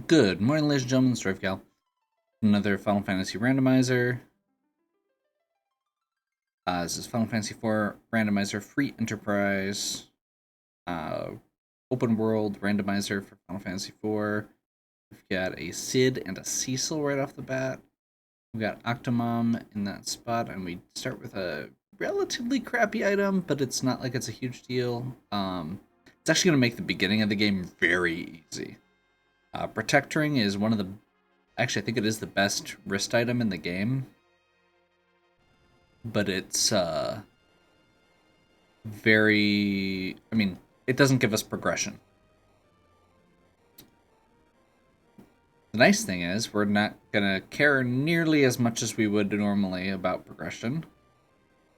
Good morning, ladies and gentlemen. It's Gal. Another Final Fantasy randomizer. This is Final Fantasy IV randomizer free enterprise. Uh, Open world randomizer for Final Fantasy IV. We've got a Cid and a Cecil right off the bat. We've got Octomom in that spot, and we start with a relatively crappy item, but it's not like it's a huge deal. It's actually going to make the beginning of the game very easy. Protectoring is one of the actually, I think it is the best wrist item in the game, but it's very. I mean, it doesn't give us progression. The nice thing is, we're not gonna care nearly as much as we would normally about progression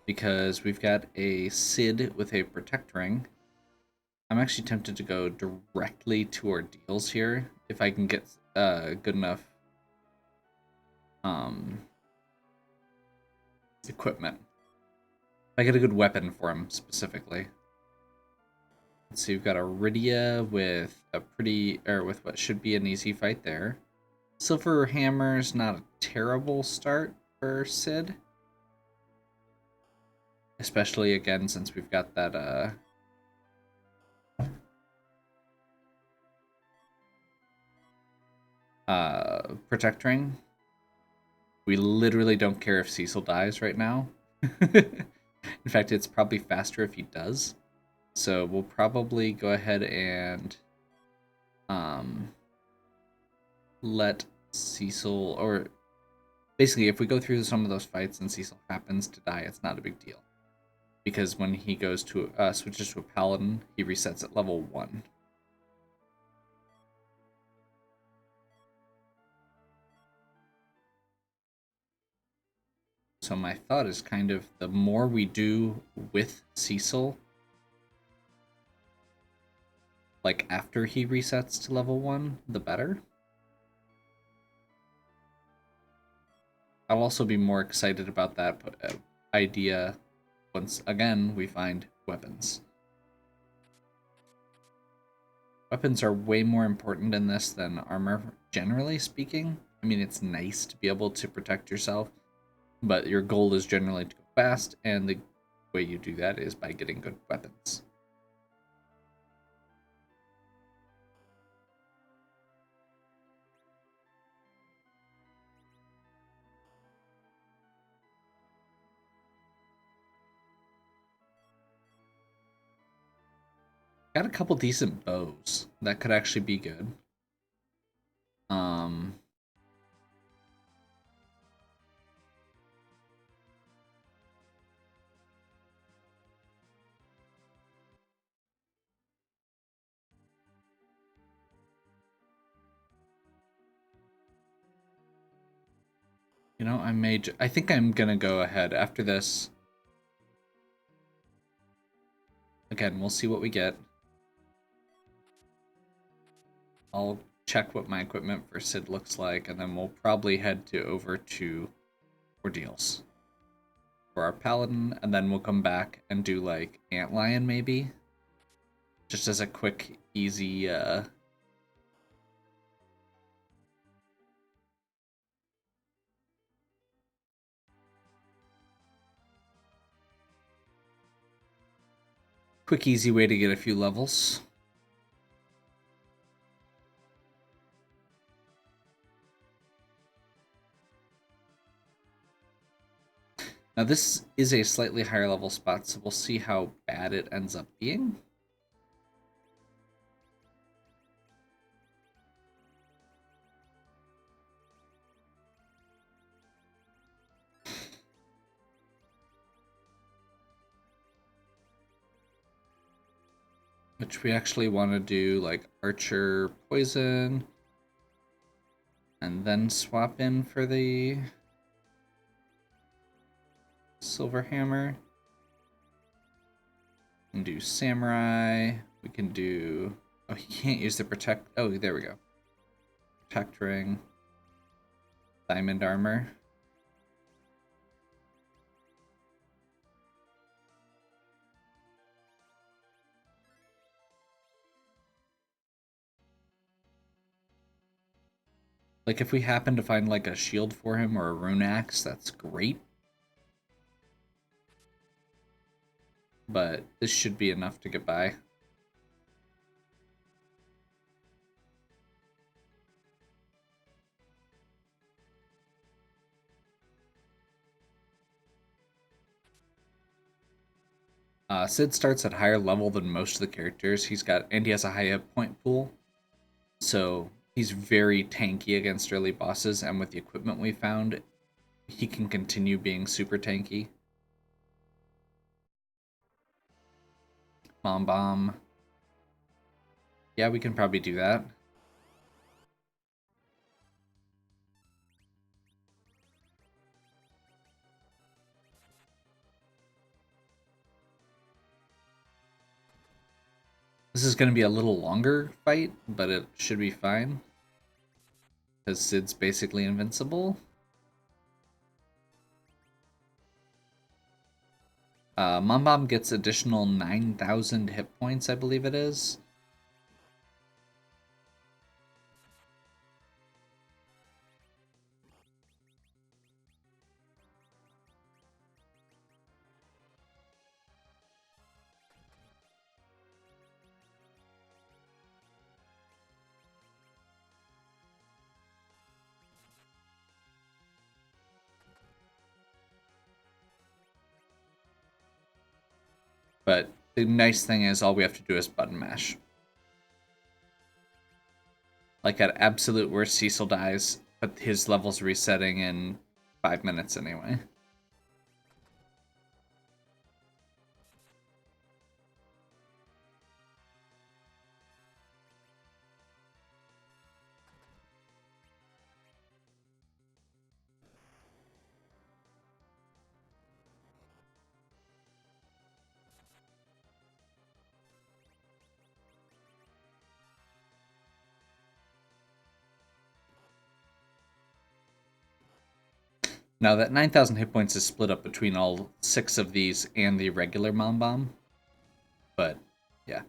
because we've got a Cid with a Protect Ring. I'm actually tempted to go directly to Ordeals here if I can get good enough um, equipment. If I get a good weapon for him specifically. Let's see, we've got Iridia with a with what should be an easy fight there. Silver Hammer's not a terrible start for Cid. Especially again since we've got that Protect Ring. We literally don't care if Cecil dies right now. In fact, it's probably faster if he does. So we'll probably go ahead and let Cecil, or basically if we go through some of those fights and Cecil happens to die, it's not a big deal. Because when he goes to switches to a paladin, he resets at level 1. So my thought is kind of the more we do with Cecil, like after he resets to level 1, the better. I'll also be more excited about that idea once again we find weapons. Weapons are way more important in this than armor, generally speaking. I mean, it's nice to be able to protect yourself, but your goal is generally to go fast, and the way you do that is by getting good weapons. Got a couple decent bows that could actually be good. Um, you know, I think I'm gonna go ahead after this. Again, we'll see what we get. I'll check what my equipment for Cid looks like, and then we'll probably head over to Ordeals for our paladin, and then we'll come back and do like Antlion maybe, just as a quick, easy. Quick, easy way to get a few levels. Now this is a slightly higher level spot, so we'll see how bad it ends up being. Which we actually want to do like Archer Poison, and then swap in for the Silver Hammer. We can do Samurai. We can do. Oh, he can't use the Protect. Oh, there we go. Protect Ring. Diamond Armor. Like, if we happen to find, like, a shield for him or a rune axe, that's great. But this should be enough to get by. Sid starts at higher level than most of the characters. And he has a high hit point pool, so he's very tanky against early bosses. And with the equipment we found, he can continue being super tanky. Mom bomb. Yeah, we can probably do that. This is going to be a little longer fight, but it should be fine. Because Sid's basically invincible. Mom Bomb gets additional 9,000 hit points, I believe it is. But the nice thing is all we have to do is button mash. Like at absolute worst, Cecil dies, but his level's resetting in 5 minutes anyway. Now that 9,000 hit points is split up between all 6 of these and the regular Mom Bomb. But, yeah.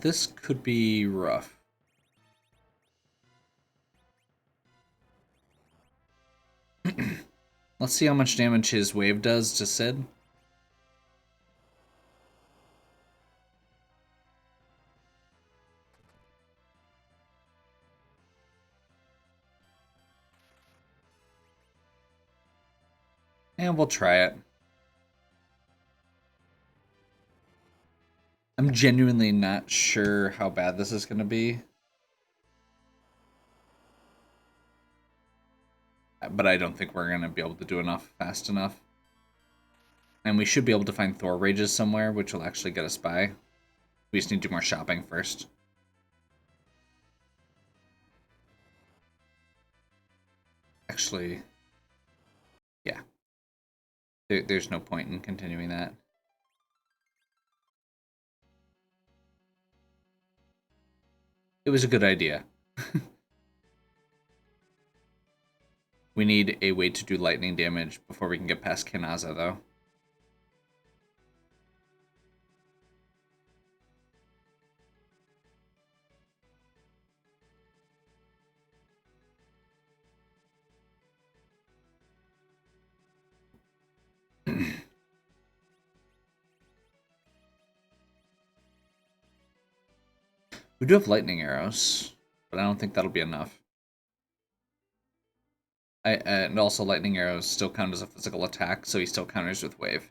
This could be rough. Let's see how much damage his wave does to Sid. And we'll try it. I'm genuinely not sure how bad this is going to be. But I don't think we're going to be able to do enough fast enough. And we should be able to find Thor Rages somewhere, which will actually get us by. We just need to do more shopping first. Actually, yeah. There's no point in continuing that. It was a good idea. We need a way to do lightning damage before we can get past Kanaza, though. We do have lightning arrows, but I don't think that'll be enough. And also lightning arrows still count as a physical attack, so he still counters with wave.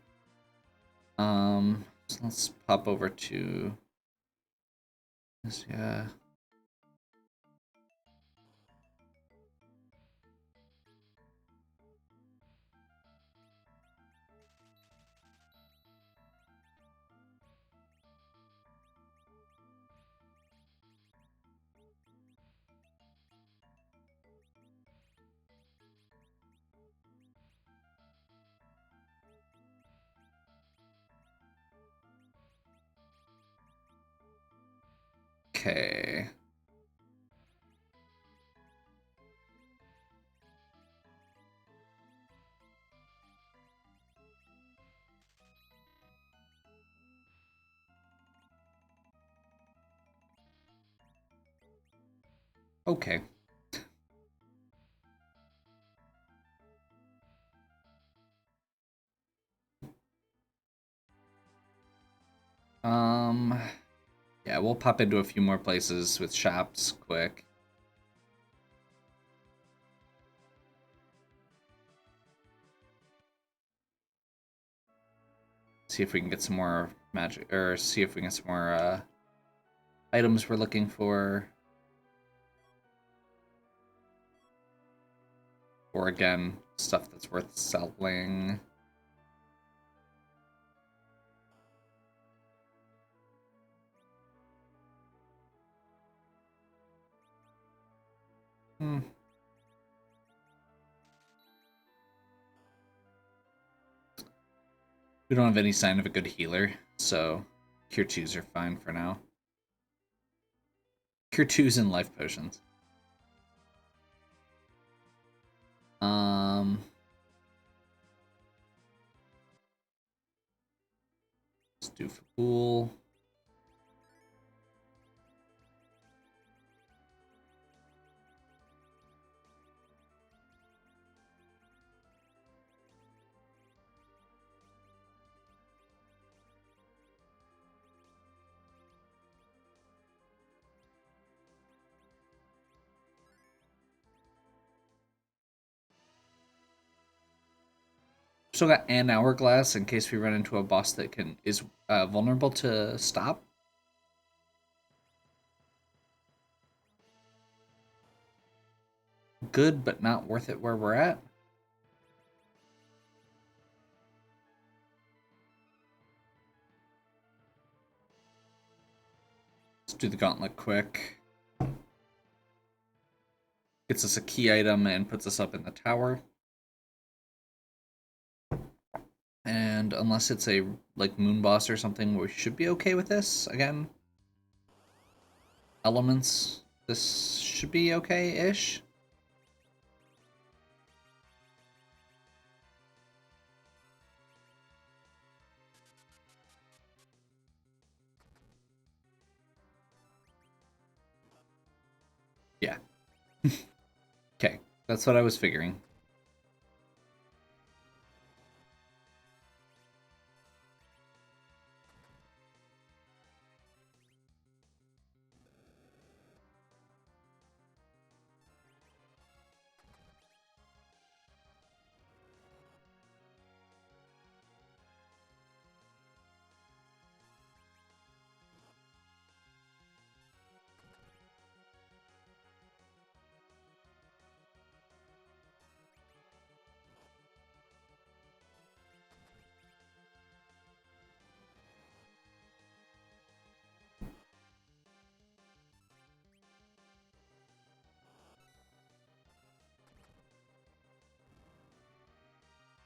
So let's pop over to this, yeah. Okay. Okay. Yeah, we'll pop into a few more places with shops quick. See if we can get some more magic, or see if we can get some more items we're looking for. Or again, stuff that's worth selling. Hmm. We don't have any sign of a good healer, so Cure 2s are fine for now. Cure 2s and life potions. Let's do Fool. Still got an hourglass in case we run into a boss that is vulnerable to stop. Good, but not worth it where we're at. Let's do the gauntlet quick. Gets us a key item and puts us up in the tower. And unless it's a like moon boss or something, we should be okay with this. Again, elements. This should be okay-ish. Yeah. Okay, that's what I was figuring.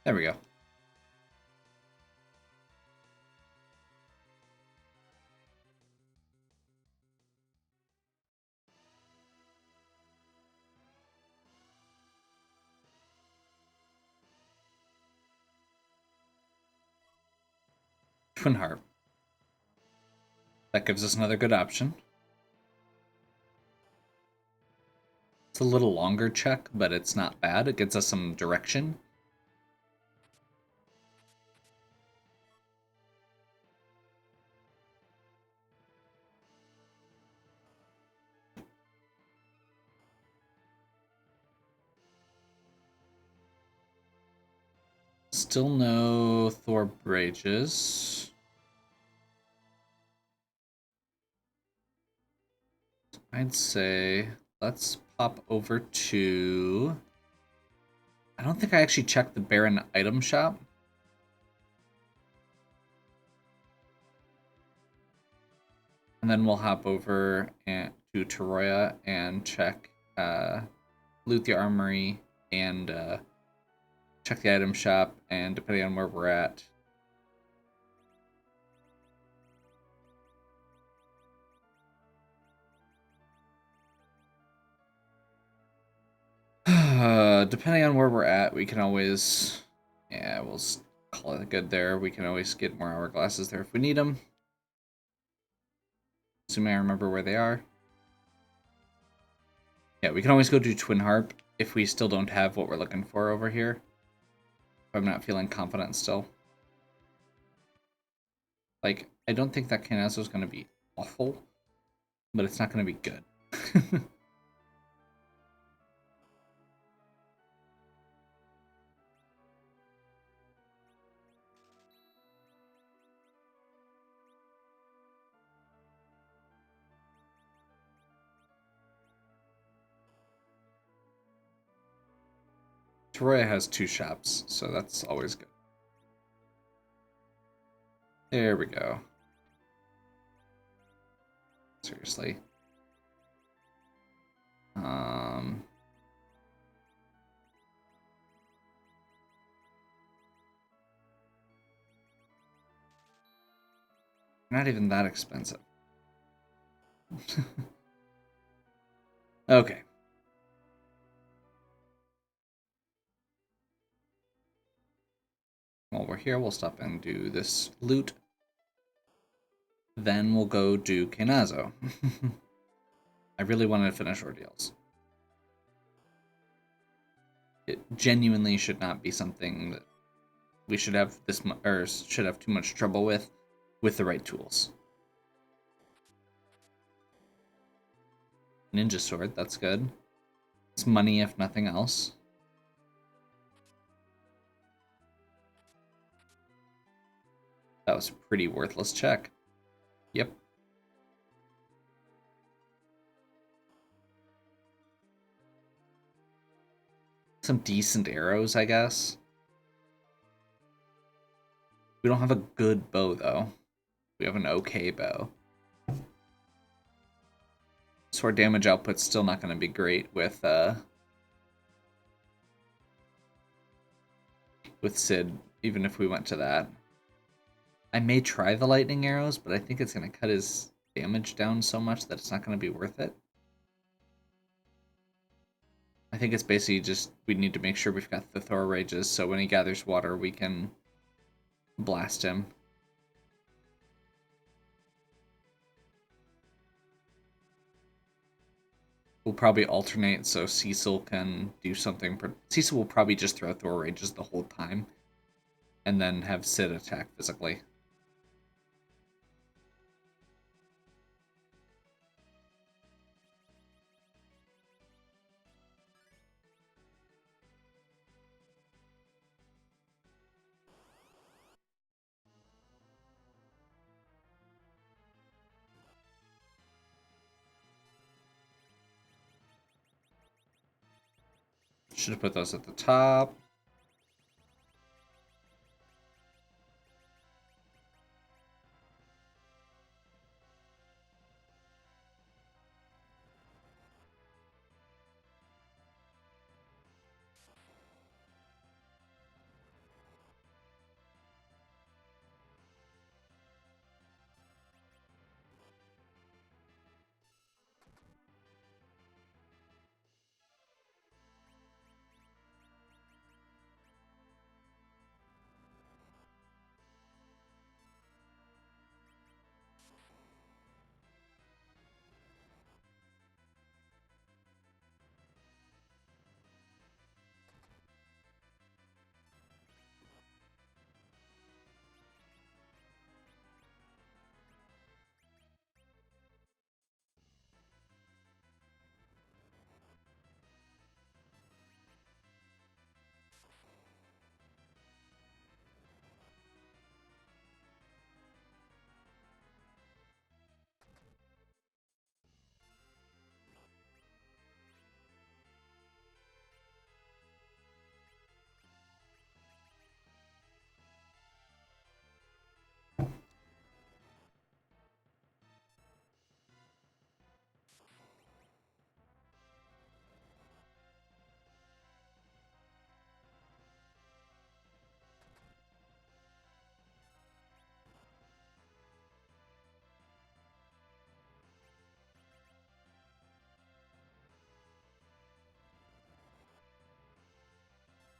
There we go. Twin Harp. That gives us another good option. It's a little longer check, but it's not bad. It gets us some direction. Still no Thor Brages. I'd say let's pop over to... I don't think I actually checked the Baron item shop. And then we'll hop over to Toroya and check, loot the armory and check the item shop. And depending on where we're at, Depending on where we're at, we can always... Yeah, we'll call it good there. We can always get more hourglasses there if we need them. Assuming I remember where they are. Yeah, we can always go do Twin Harp if we still don't have what we're looking for over here. If I'm not feeling confident still. Like, I don't think that Canazo is going to be awful, but it's not going to be good. Toroya has 2 shops, so that's always good. There we go. Seriously. Not even that expensive. Okay. While we're here, we'll stop and do this loot. Then we'll go do Canazo. I really wanted to finish Ordeals. It genuinely should not be something that we should have should have too much trouble with the right tools. Ninja sword, that's good. It's money if nothing else. That was a pretty worthless check. Yep. Some decent arrows, I guess. We don't have a good bow, though. We have an okay bow. Sword damage output's still not going to be great with Sid, even if we went to that. I may try the lightning arrows, but I think it's going to cut his damage down so much that it's not going to be worth it. I think it's basically just we need to make sure we've got the Thor Rages, so when he gathers water, we can blast him. We'll probably alternate so Cecil can do something. Cecil will probably just throw Thor Rages the whole time, and then have Sid attack physically. Should have put those at the top.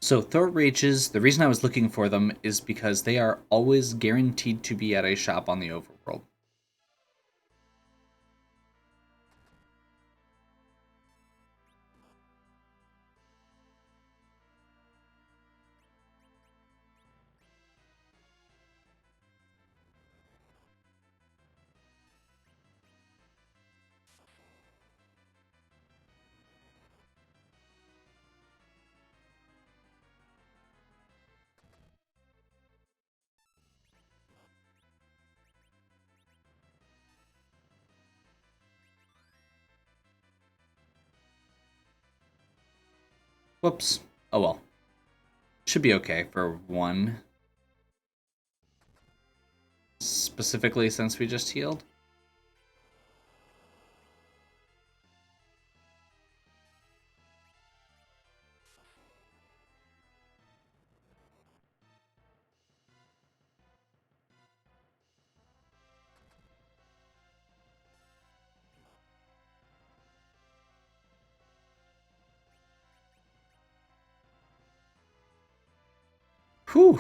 So throat rages, the reason I was looking for them is because they are always guaranteed to be at a shop on the overworld. Whoops. Oh well. Should be okay for one. Specifically since we just healed. Whew.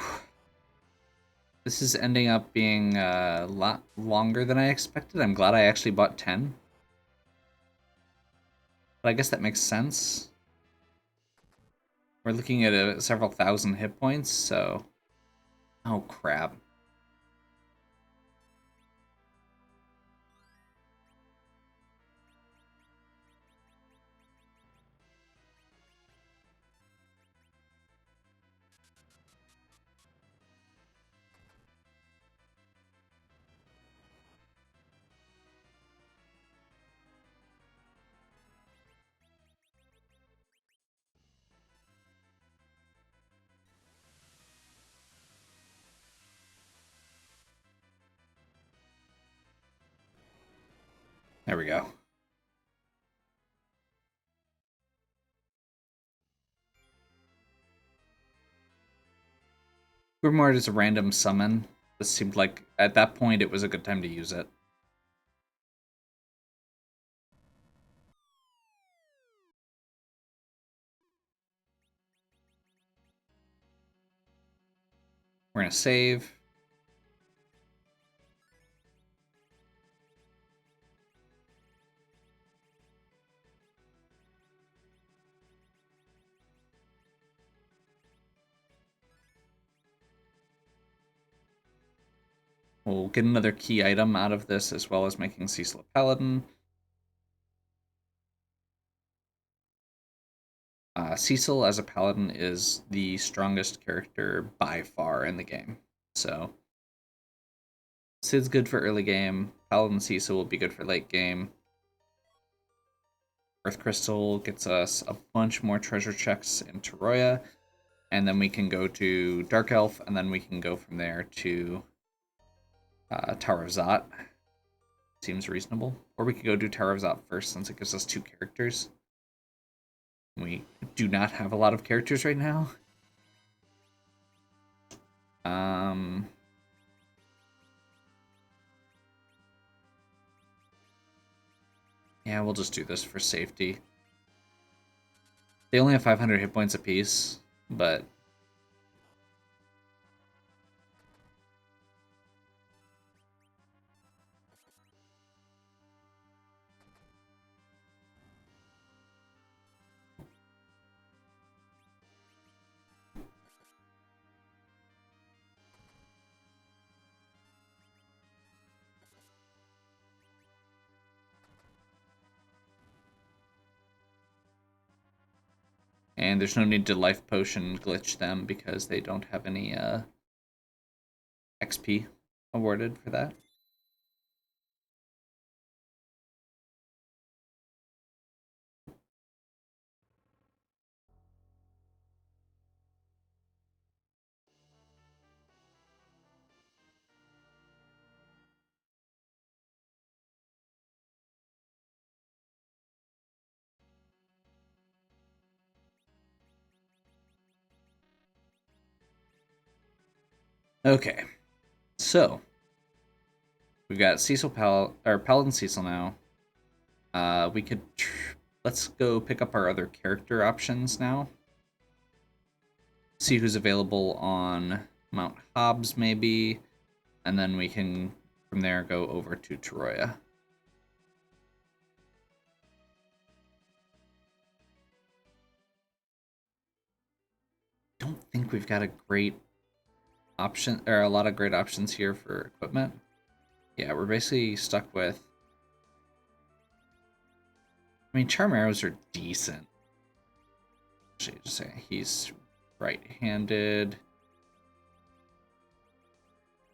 This is ending up being a lot longer than I expected. I'm glad I actually bought 10. But I guess that makes sense. We're looking at several thousand hit points, so... Oh, crap. There we go. Grimoire is a random summon. This seemed like, at that point, it was a good time to use it. We're going to save. We'll get another key item out of this, as well as making Cecil a paladin. Cecil as a paladin is the strongest character by far in the game. So Sid's good for early game. Paladin Cecil will be good for late game. Earth Crystal gets us a bunch more treasure checks in Toroya. And then we can go to Dark Elf, and then we can go from there to Tower of Zot. Seems reasonable. Or we could go do Tower of Zot first, since it gives us 2 characters. We do not have a lot of characters right now. Yeah, we'll just do this for safety. They only have 500 hit points apiece, but... And there's no need to life potion glitch them because they don't have any XP awarded for that. Okay, so we've got Cecil Paladin Cecil now. We could let's go pick up our other character options now. see who's available on Mount Hobbs, maybe, and then we can, from there, go over to Troya. Don't think we've got a great option, or a lot of great options here for equipment. Yeah, we're basically stuck with... I mean, charm arrows are decent. Actually, just say he's right-handed.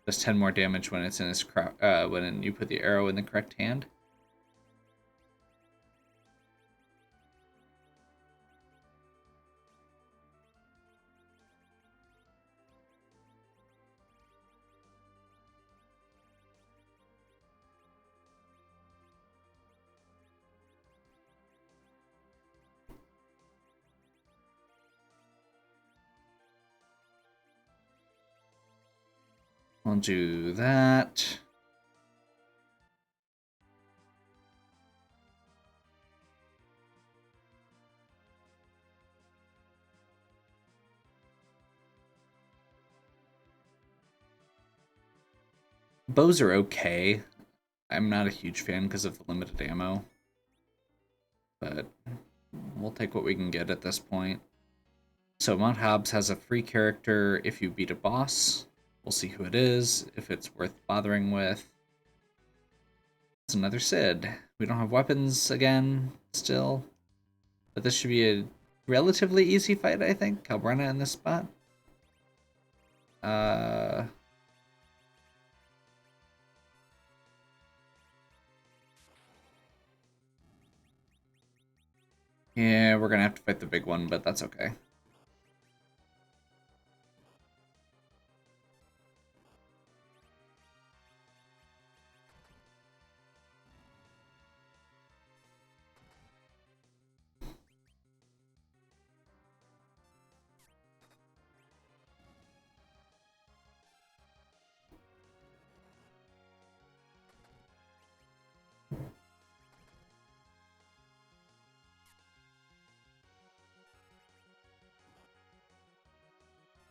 Does 10 more damage when it's in his when you put the arrow in the correct hand. We'll do that. Bows are okay. I'm not a huge fan because of the limited ammo, but we'll take what we can get at this point. So Mount Hobbs has a free character if you beat a boss. We'll see who it is, if it's worth bothering with. It's another Cid. We don't have weapons again, still. But this should be a relatively easy fight, I think. Calbrenna in this spot. Yeah, we're gonna have to fight the big one, but that's okay.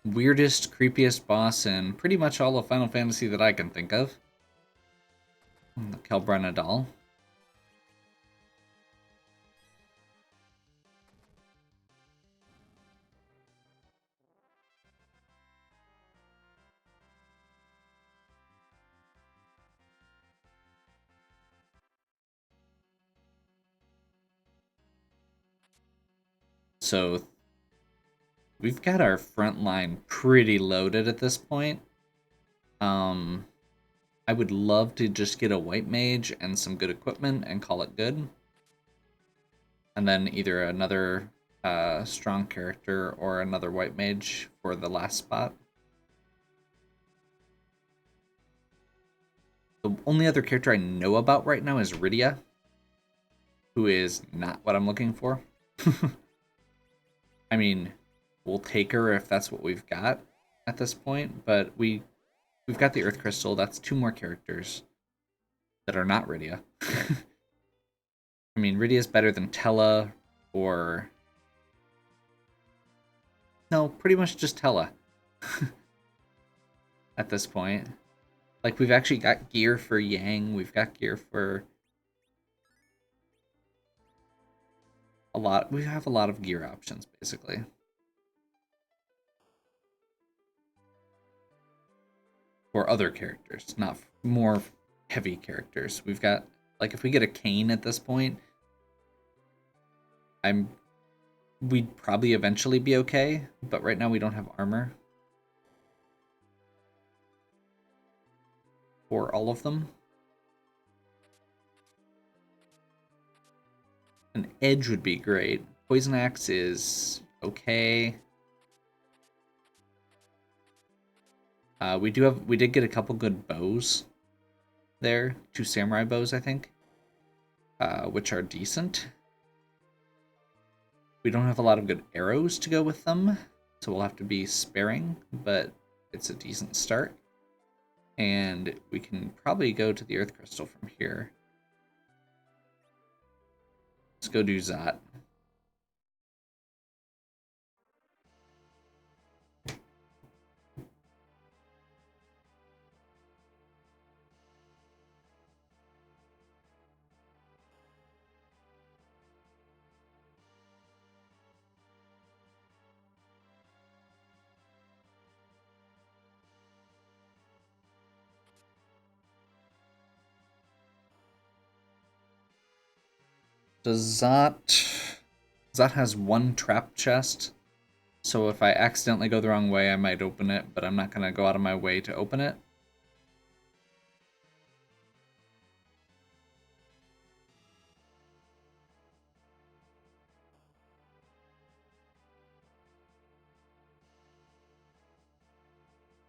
Weirdest, creepiest boss in pretty much all of Final Fantasy that I can think of. The Calbrenna doll. So we've got our front line pretty loaded at this point. I would love to just get a white mage and some good equipment and call it good. And then either another strong character or another white mage for the last spot. The only other character I know about right now is Rydia, who is not what I'm looking for. I mean, we'll take her if that's what we've got at this point, but we've got the Earth Crystal. That's 2 more characters that are not Rydia. I mean, Rydia's better than Tella or... No, pretty much just Tella at this point. Like, we've actually got gear for Yang. We've got gear for... a lot. We have a lot of gear options, basically. For other characters, not more heavy characters. We've got, like, if we get a Kain at this point, we'd probably eventually be okay, but right now we don't have armor for all of them. An edge would be great. Poison Axe is okay. We did get a couple good bows there, 2 samurai bows, I think, which are decent. We don't have a lot of good arrows to go with them, so we'll have to be sparing, but it's a decent start. And we can probably go to the Earth Crystal from here. Let's go do Zot. Does Zot has one trap chest, so if I accidentally go the wrong way, I might open it, but I'm not gonna go out of my way to open it.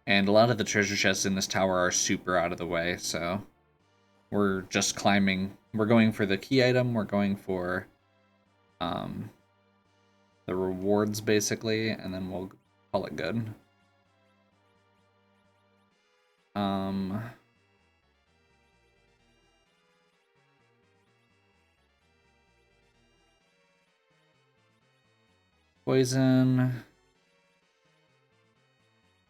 And a lot of the treasure chests in this tower are super out of the way, so we're just climbing. We're going for the key item, we're going for the rewards basically, and then we'll call it good. Poison.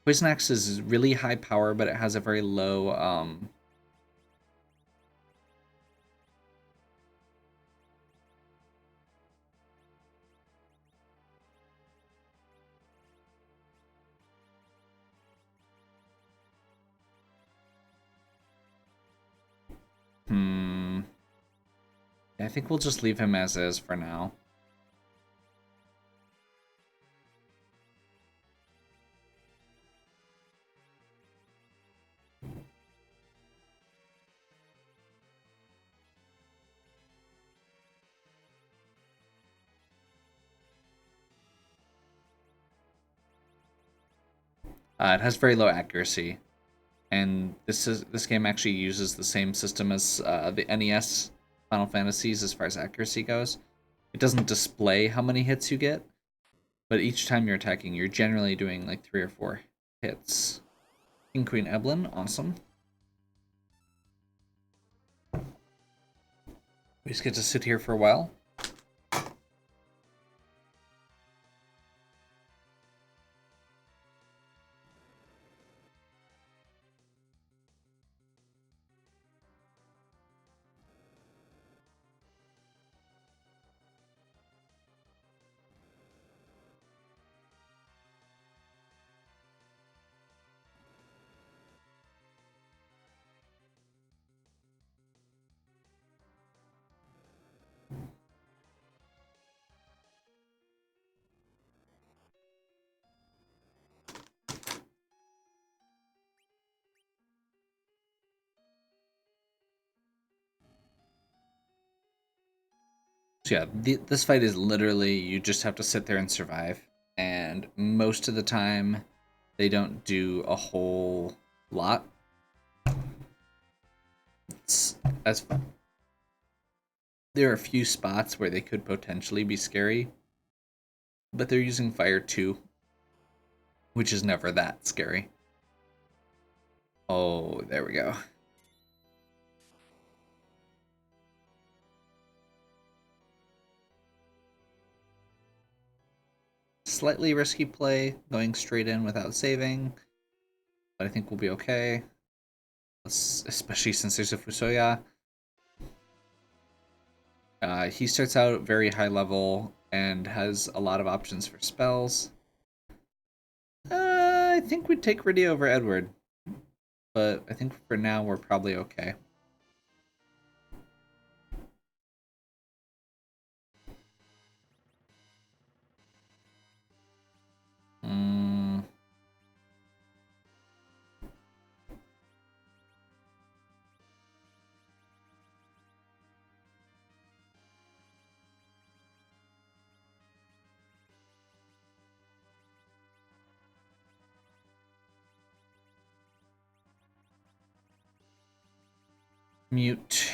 Poison Axe is really high power, but it has a very low I think we'll just leave him as is for now. It has very low accuracy, and this game actually uses the same system as the NES Final Fantasies as far as accuracy goes. It doesn't display how many hits you get, but each time you're attacking, you're generally doing like 3 or 4 hits. King Queen Evelyn, awesome. We just get to sit here for a while. So yeah, this fight is literally you just have to sit there and survive, and most of the time they don't do a whole lot. It's as there are a few spots where they could potentially be scary, but they're using fire too, which is never that scary. Oh, there we go. Slightly risky play, going straight in without saving, but I think we'll be okay. Especially since there's a Fusoya. He starts out very high level and has a lot of options for spells. I think we'd take Riddy over Edward, but I think for now we're probably okay. Mute.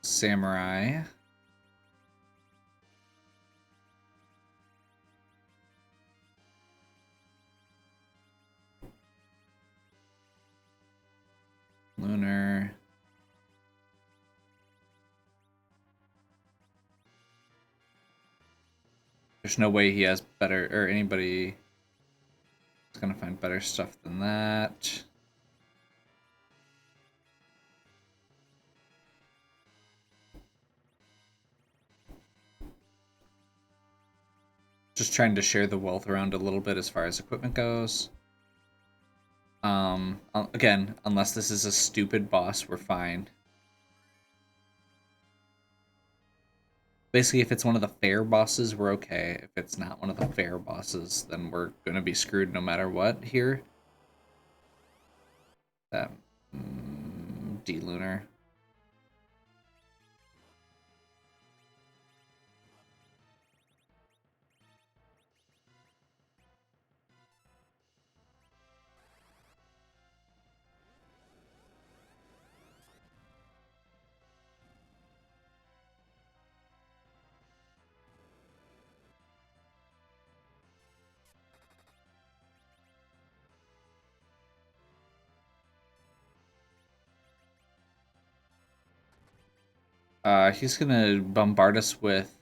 Samurai. Lunar. There's no way he has better, or anybody is gonna find better stuff than that. Just trying to share the wealth around a little bit as far as equipment goes. Again, unless this is a stupid boss, we're fine. Basically, if it's one of the fair bosses, we're okay. If it's not one of the fair bosses, then we're gonna be screwed no matter what here. That D-Lunar. He's gonna bombard us with...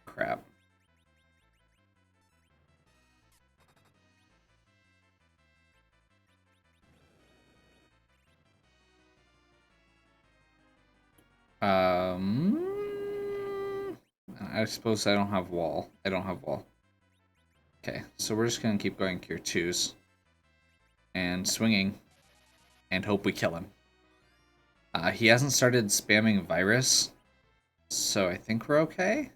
Crap. I suppose I don't have wall. I don't have wall. Okay, so we're just gonna keep going tier 2s. And swinging. And hope we kill him. He hasn't started spamming virus. So I think we're okay.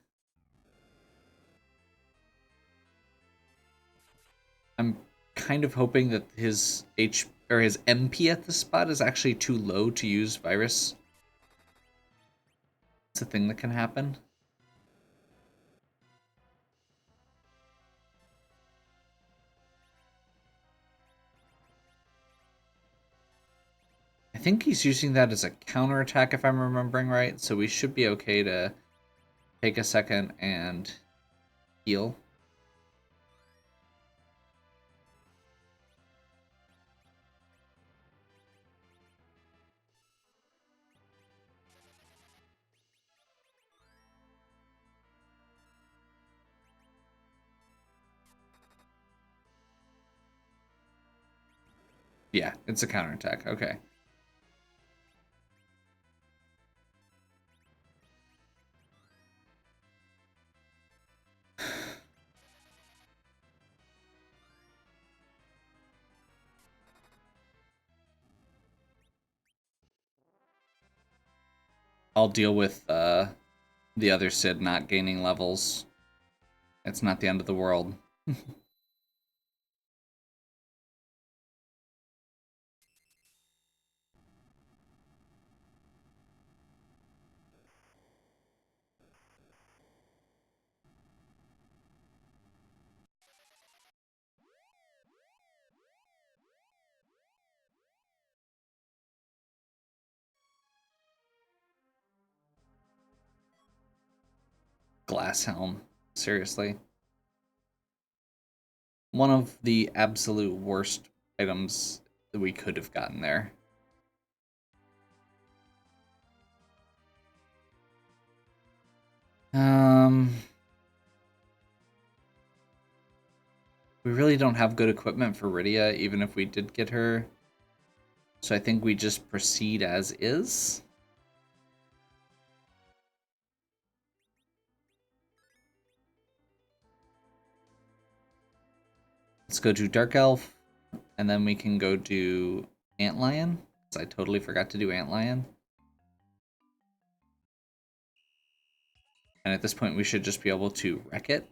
I'm kind of hoping that his his MP at this spot is actually too low to use virus. It's a thing that can happen. I think he's using that as a counterattack if I'm remembering right, so we should be okay to take a second and heal. Yeah, it's a counterattack. Okay. I'll deal with the other Sid not gaining levels. It's not the end of the world. Glass helm. Seriously. One of the absolute worst items that we could have gotten there. We really don't have good equipment for Rydia, even if we did get her. So I think we just proceed as is. Let's go do Dark Elf, and then we can go do Antlion, because I totally forgot to do Antlion. And at this point, we should just be able to wreck it.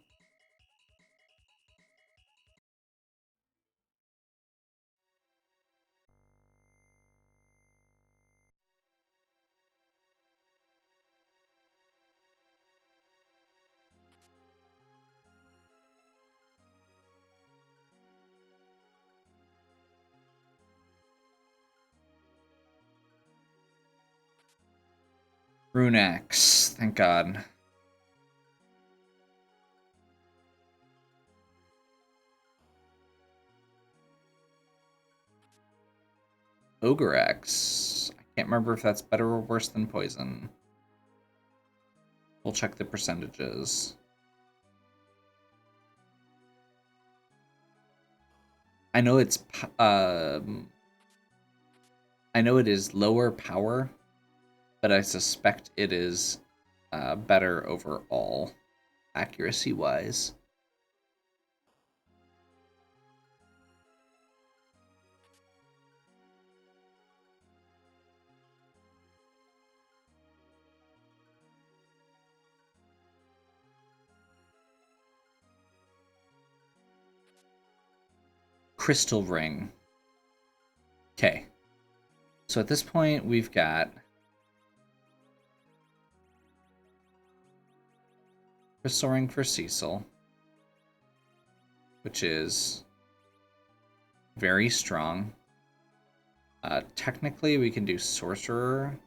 Rune Axe, thank God. Ogre Axe. I can't remember if that's better or worse than poison. We'll check the percentages. I know it's I know it is lower power, but I suspect it is better overall accuracy-wise. Crystal Ring. Okay. So at this point, we've got Crystal Ring for Cecil, which is very strong. Technically, we can do Sorcerer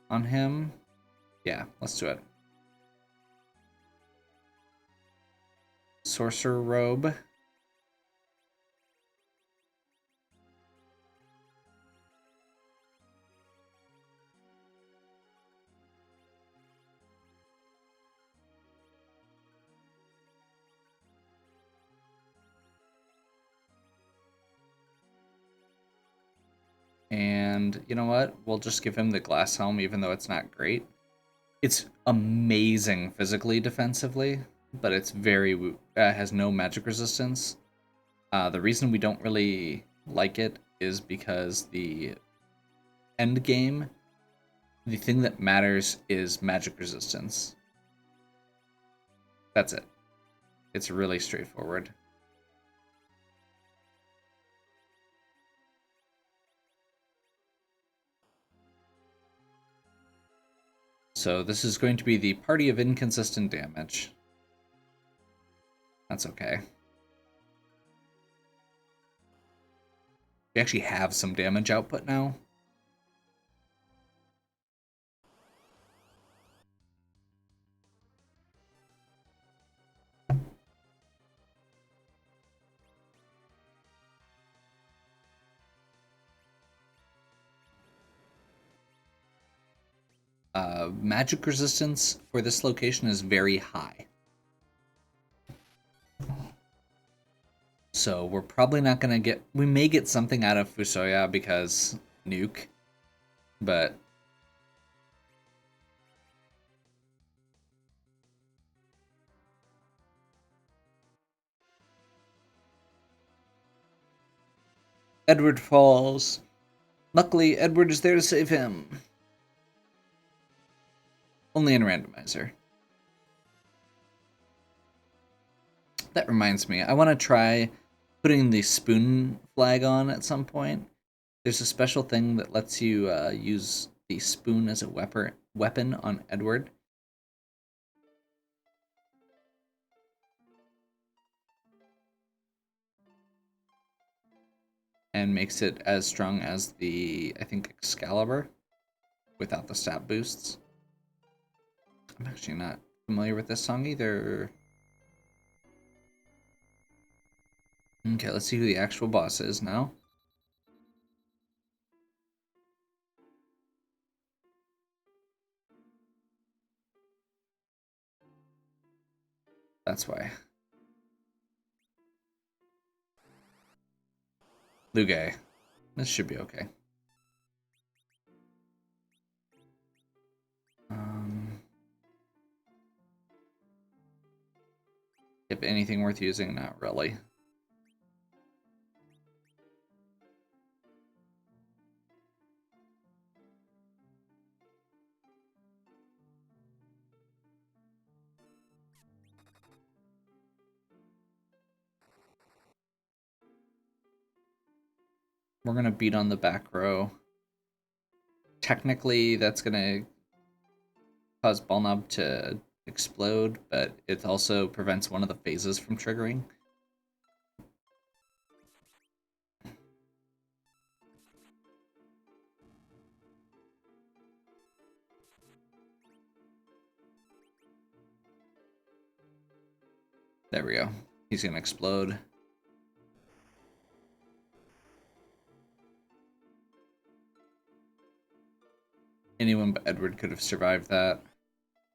on him. Yeah, let's do it. Sorcerer Robe. And you know what? We'll just give him the Glass Helm, even though it's not great. It's amazing physically, defensively, but it's very has no magic resistance. The reason we don't really like it is because the end game, the thing that matters is magic resistance. That's it. It's really straightforward. So this is going to be the Party of Inconsistent Damage. That's okay. We actually have some damage output now. Magic resistance for this location is very high. So we're probably not going to get... We may get something out of Fusoya because nuke, but... Edward falls. Luckily, Edward is there to save him. Only in randomizer. That reminds me, I want to try putting the spoon flag on at some point. There's a special thing that lets you use the spoon as a weapon on Edward. And makes it as strong as the, I think, Excalibur, without the stat boosts. I'm actually not familiar with this song either. Okay, let's see who the actual boss is now. That's why. Lugai. This should be okay. If anything worth using, not really. We're going to beat on the back row. Technically, that's going to cause Ballnob to explode, but it also prevents one of the phases from triggering. There we go. He's going to explode. Anyone but Edward could have survived that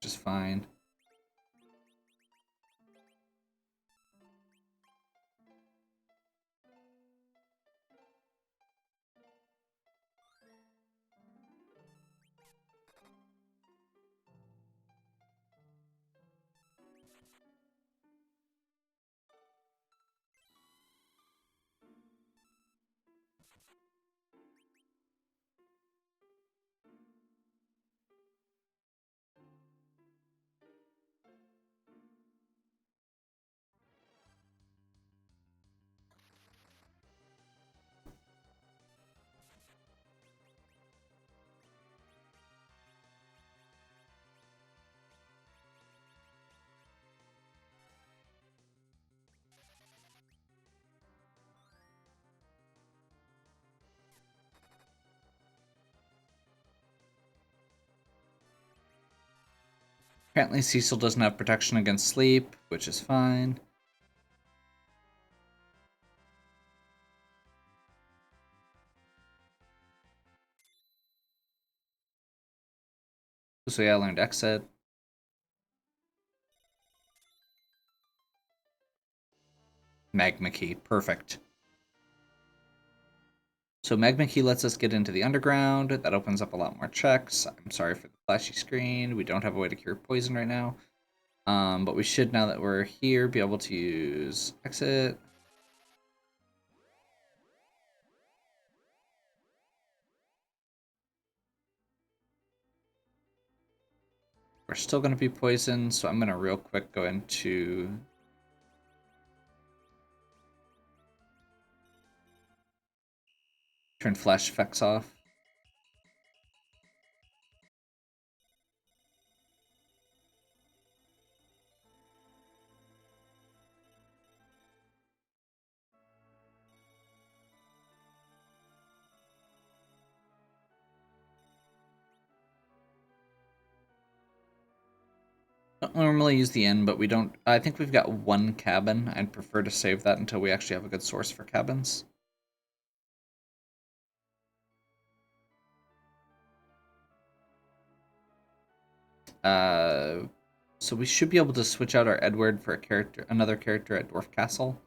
just fine. Apparently Cecil doesn't have protection against sleep, which is fine. So yeah, I learned Exit. Magma Key, perfect. So Magma Key lets us get into the underground. That opens up a lot more checks. I'm sorry for the flashy screen. We don't have a way to cure poison right now. But we should, now that we're here, be able to use Exit. We're still going to be poisoned, so I'm going to real quick go into... turn flash effects off. Don't normally use the inn, but we don't... I think we've got one cabin. I'd prefer to save that until we actually have a good source for cabins. So we should be able to switch out our Edward for another character at Dwarf Castle.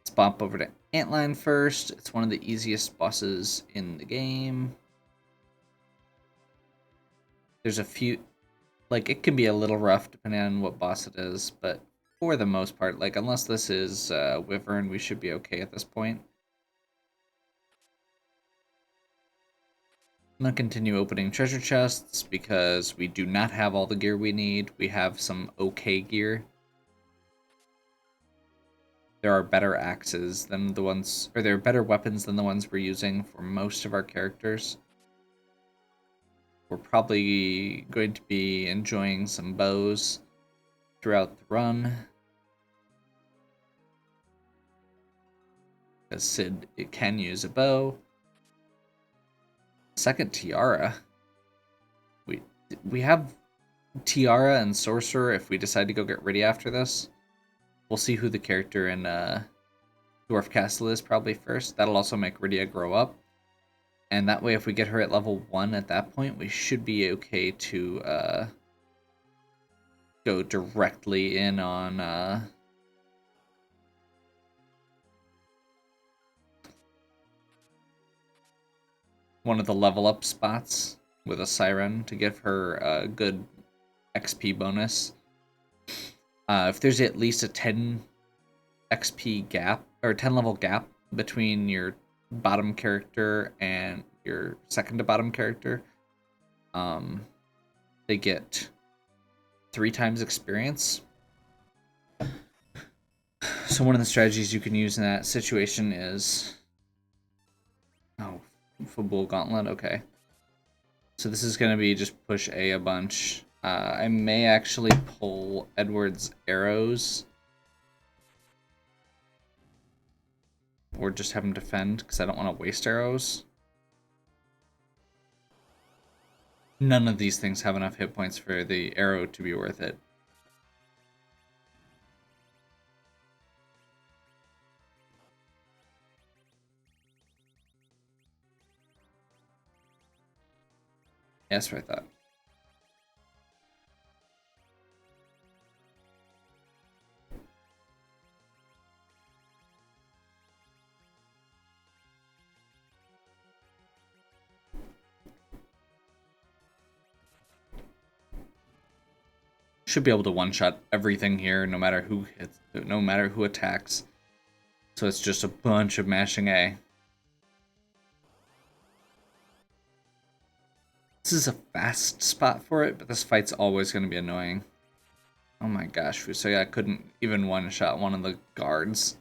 Let's bop over to Antline first. It's one of the easiest bosses in the game. There's a few... like, it can be a little rough depending on what boss it is, but for the most part, like, unless this is Wyvern, we should be okay at this point. I'm going to continue opening treasure chests because we do not have all the gear we need. We have some okay gear. There are better axes than the ones, or there are better weapons than the ones we're using for most of our characters. We're probably going to be enjoying some bows throughout the run. Because Sid, it can use a bow. Second Tiara. We have Tiara and Sorcerer if we decide to go get ready after this. We'll see who the character in Dwarf Castle is probably first. That'll also make Rydia grow up. And that way, if we get her at level 1 at that point, we should be okay to go directly in on... one of the level up spots with a Siren to give her a good XP bonus. If there's at least a 10 XP gap, or 10 level gap between your bottom character and your second to bottom character, they get 3 times experience. So one of the strategies you can use in that situation is... oh, Football Gauntlet, okay. So this is going to be just push A bunch. I may actually pull Edward's arrows. Or just have him defend, because I don't want to waste arrows. None of these things have enough hit points for the arrow to be worth it. Yeah, that's what I thought. Should be able to one-shot everything here, no matter who hits, no matter who attacks. So it's just a bunch of mashing A. This is a fast spot for it, but this fight's always going to be annoying. Oh my gosh, Fusoya couldn't even one-shot one of the guards.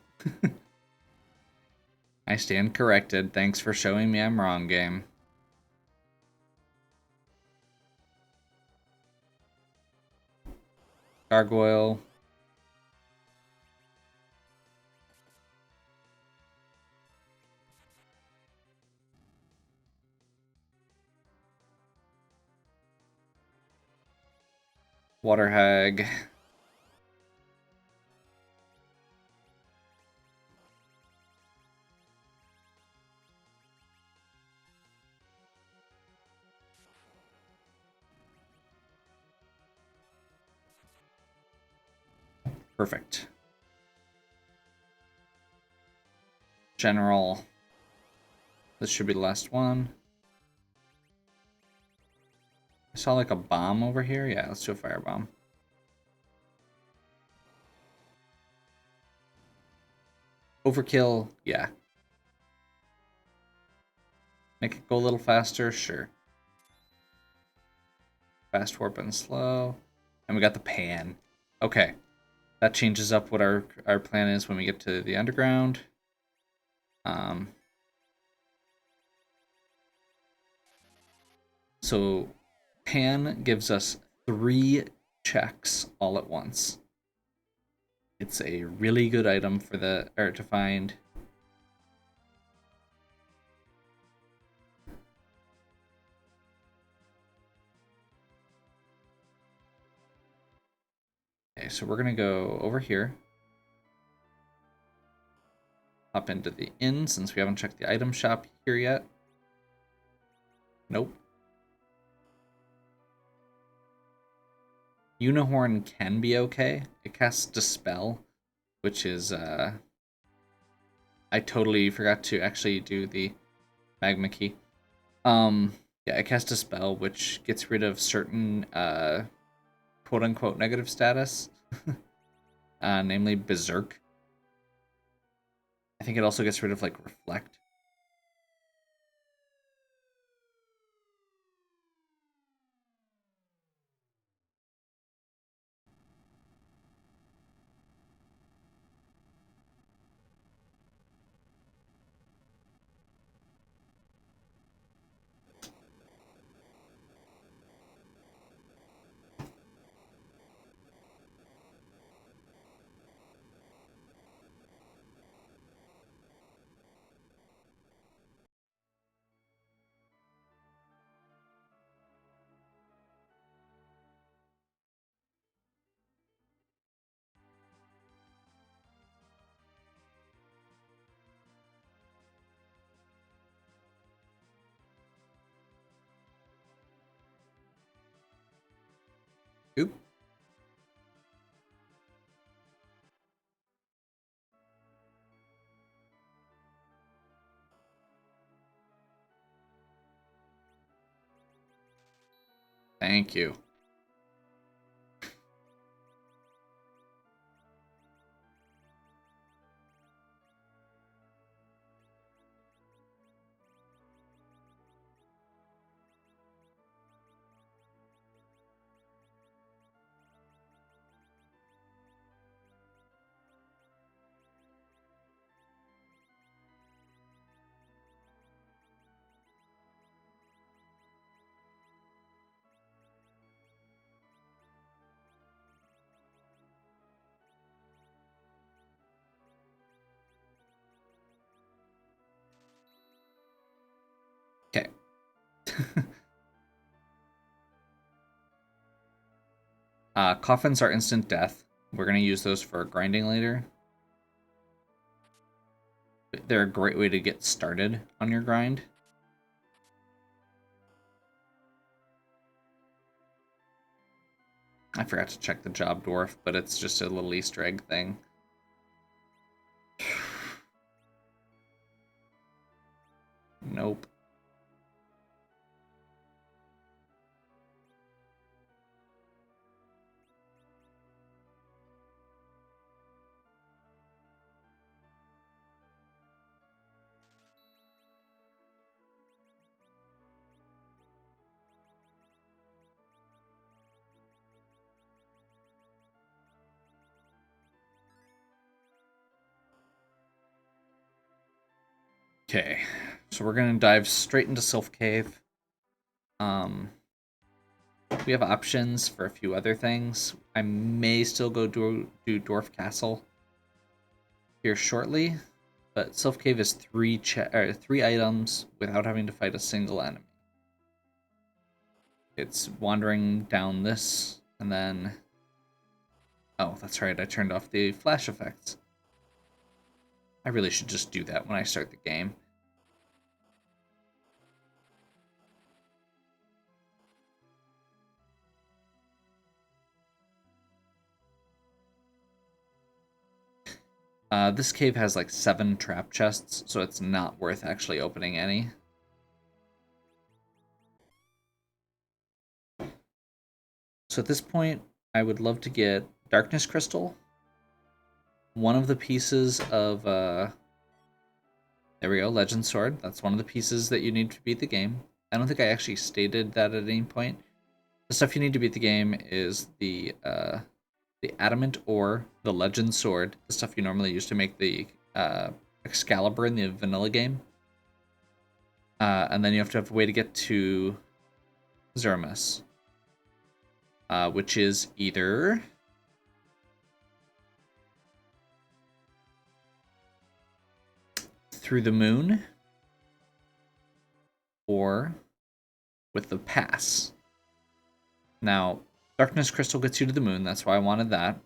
I stand corrected. Thanks for showing me I'm wrong, game. Gargoyle. Water hag. Perfect. General. This should be the last one. I saw like a bomb over here. Yeah, let's do a firebomb. Overkill, yeah. Make it go a little faster, sure. Fast warp and slow. And we got the pan. Okay. That changes up what our plan is when we get to the underground. So pan gives us 3 checks all at once. It's a really good item for to find. Okay, so we're gonna go over here. Hop into the inn since we haven't checked the item shop here yet. Nope. Unihorn can be okay. It casts Dispel, which is I totally forgot to actually do the magma key. Yeah, it casts Dispel, which gets rid of certain quote unquote negative status. Namely Berserk. I think it also gets rid of like Reflect. Oop. Thank you. Okay. Coffins are instant death. We're going to use those for grinding later. They're a great way to get started on your grind. I forgot to check the job dwarf, but it's just a little Easter egg thing. Nope. Okay, so we're gonna dive straight into Sylph Cave. We have options for a few other things. I may still go do Dwarf Castle here shortly, but Sylph Cave is 3 items without having to fight a single enemy. It's wandering down this And then... Oh, that's right, I turned off the flash effects. I really should just do that when I start the game. This cave has like 7 trap chests, so it's not worth actually opening any. So at this point, I would love to get Darkness Crystal. One of the pieces of, there we go, Legend Sword. That's one of the pieces that you need to beat the game. I don't think I actually stated that at any point. The stuff you need to beat the game is the Adamant Ore, the Legend Sword, the stuff you normally use to make the Excalibur in the vanilla game. And then you have to have a way to get to Zermus, which is either through the moon or with the pass. Now, Darkness Crystal gets you to the moon. That's why I wanted that.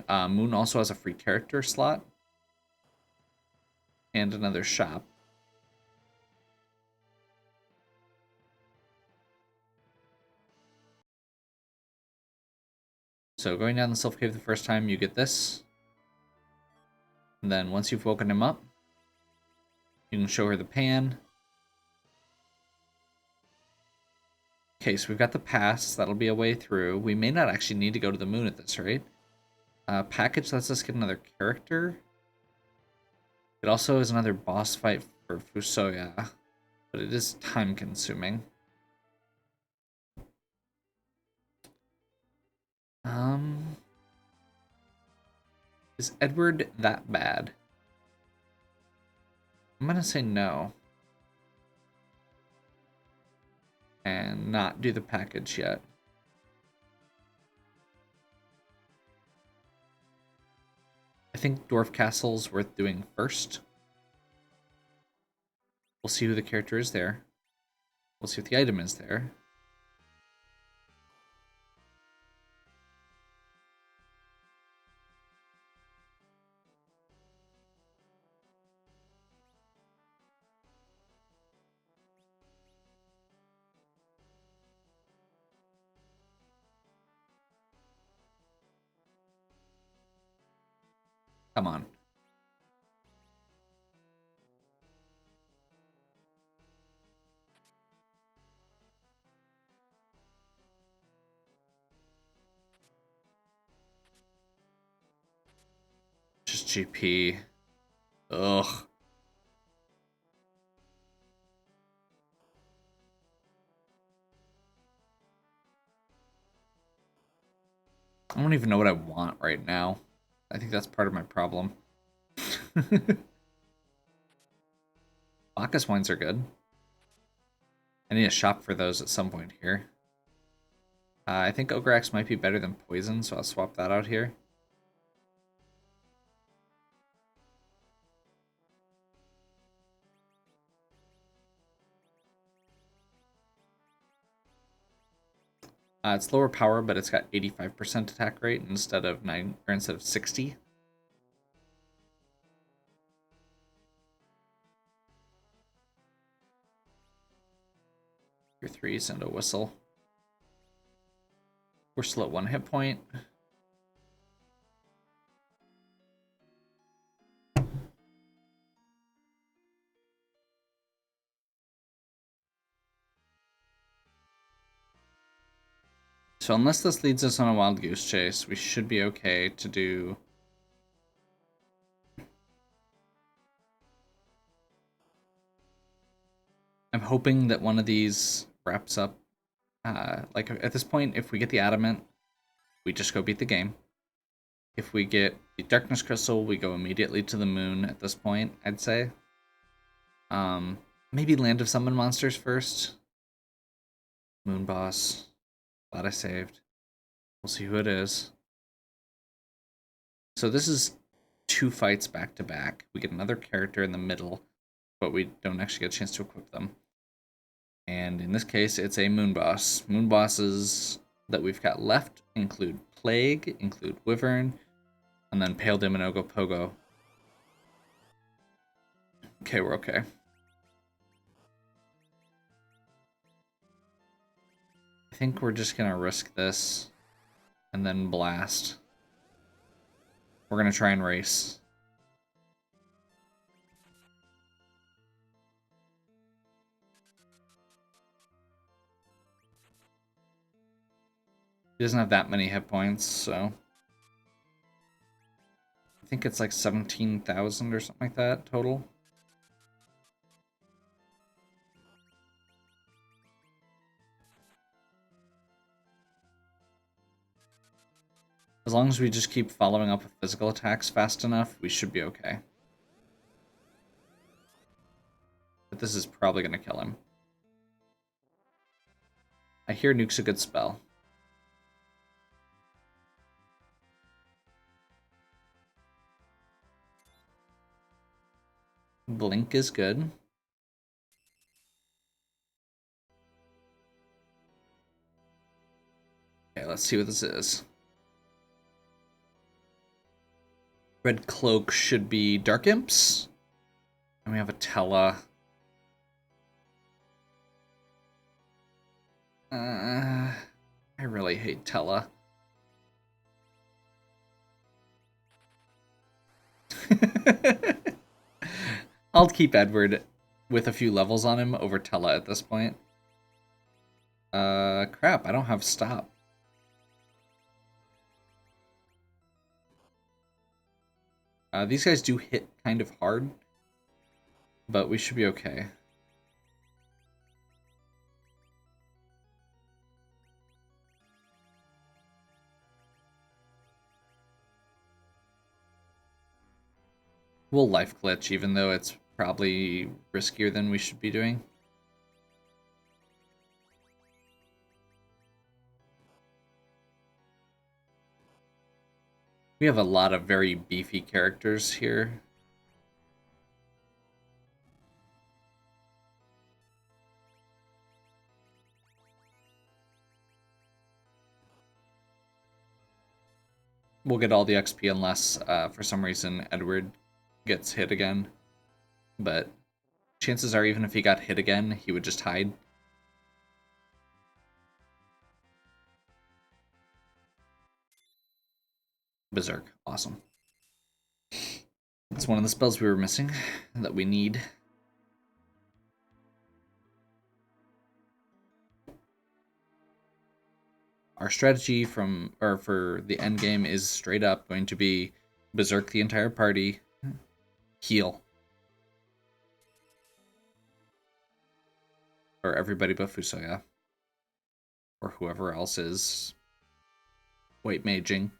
Moon also has a free character slot and another shop. So going down the Sylph Cave the first time, you get this. And then once you've woken him up, you can show her the pan. Okay, so we've got the pass. That'll be a way through. We may not actually need to go to the moon at this rate. Package lets us get another character. It also is another boss fight for Fusoya, but it is time-consuming. Is Edward that bad? I'm gonna say no. And not do the package yet. I think Dwarf Castle's worth doing first. We'll see who the character is there. We'll see what the item is there. Come on. Just GP. Ugh. I don't even know what I want right now. I think that's part of my problem. Bacchus wines are good. I need a shop for those at some point here. I think Ograx might be better than Poison, so I'll swap that out here. It's lower power, but it's got 85% attack rate instead of 60. Your 3s and a whistle. We're still at 1 hit point. So unless this leads us on a wild goose chase, we should be okay to do... I'm hoping that one of these wraps up. Like, at this point, if we get the Adamant, we just go beat the game. If we get the Darkness Crystal, we go immediately to the moon at this point, I'd say. Maybe Land of Summon Monsters first. Moon Boss. Glad I saved. We'll see who it is. So this is 2 fights back to back. We get another character in the middle, but we don't actually get a chance to equip them. And in this case, it's a Moon Boss. Moon Bosses that we've got left include Plague, include Wyvern, and then Pale Demon Pogo. Okay, we're okay. I think we're just gonna risk this and then blast. We're gonna try and race. He doesn't have that many hit points, so I think it's like 17,000 or something like that total. As long as we just keep following up with physical attacks fast enough, we should be okay. But this is probably going to kill him. I hear Nuke's a good spell. Blink is good. Okay, let's see what this is. Red Cloak should be Dark Imps. And we have a Tella. I really hate Tella. I'll keep Edward with a few levels on him over Tella at this point. Crap, I don't have stop. These guys do hit kind of hard, but we should be okay. We'll life glitch, even though it's probably riskier than we should be doing. We have a lot of very beefy characters here. We'll get all the XP unless, for some reason, Edward gets hit again. But chances are, even if he got hit again, he would just hide. Berserk. Awesome. It's one of the spells we were missing that we need. Our strategy for the end game is straight up going to be Berserk the entire party, heal. Or everybody but Fusoya. Or whoever else is white maging.